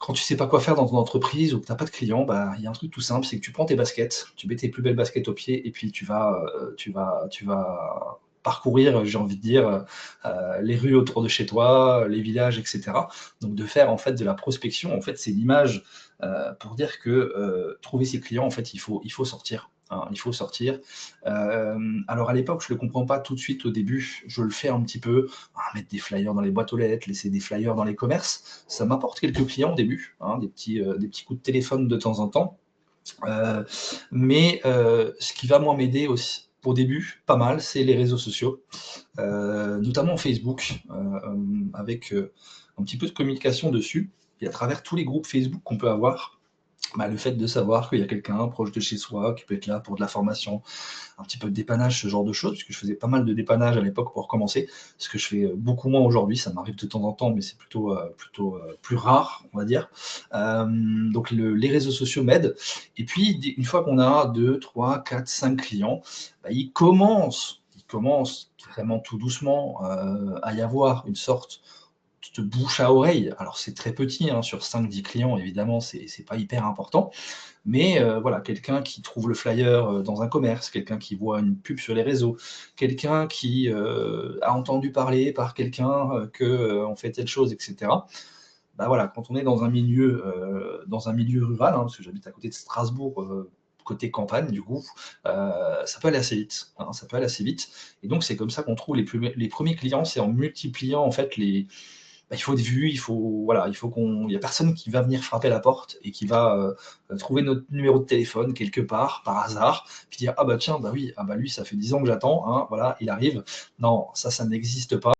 Quand tu sais pas quoi faire dans ton entreprise ou que tu as pas de clients, bah, il y a un truc tout simple, c'est que tu prends tes baskets, tu mets tes plus belles baskets aux pieds et puis tu vas parcourir, j'ai envie de dire, les rues autour de chez toi, les villages et cetera. Donc de faire en fait de la prospection, en fait, c'est l'image, pour dire que, trouver ses clients, en fait, il faut sortir, hein, il faut sortir. Alors à l'époque, je le comprends pas tout de suite au début, je le fais un petit peu, mettre des flyers dans les boîtes aux lettres, laisser des flyers dans les commerces. Ça m'apporte quelques clients au début, hein, des petits coups de téléphone de temps en temps. Heu, mais ce qui va moi m'aider aussi au début, pas mal, c'est les réseaux sociaux, notamment Facebook, avec, un petit peu de communication dessus et à travers tous les groupes Facebook qu'on peut avoir, bah, le fait de savoir qu'il y a quelqu'un proche de chez soi qui peut être là pour de la formation, un petit peu de dépannage, ce genre de choses, puisque je faisais pas mal de dépannage à l'époque pour commencer, ce que je fais beaucoup moins aujourd'hui, ça m'arrive de temps en temps, mais c'est plutôt plus rare, on va dire. Donc les réseaux sociaux m'aident. Et puis, une fois qu'on a 2, 3, 4, 5 clients, bah, il commence vraiment tout doucement à y avoir une sorte de bouche à oreille. Alors c'est très petit, hein, sur 5, 10 clients, évidemment, c'est pas hyper important, mais voilà, quelqu'un qui trouve le flyer, dans un commerce, quelqu'un qui voit une pub sur les réseaux, quelqu'un qui, a entendu parler par quelqu'un, que, on fait telle chose et cetera. Bah, voilà, quand on est dans un milieu rural, hein, parce que j'habite à côté de Strasbourg, côté campagne du coup, ça peut aller assez vite, hein, ça peut aller assez vite et donc c'est comme ça qu'on trouve les premiers clients, c'est en multipliant en fait il faut des vues, il y a personne qui va venir frapper à la porte et qui va, trouver notre numéro de téléphone quelque part, par hasard, puis dire: «Ah bah tiens, bah oui, ah bah lui ça fait 10 ans que j'attends, hein, voilà, il arrive». Non, ça n'existe pas.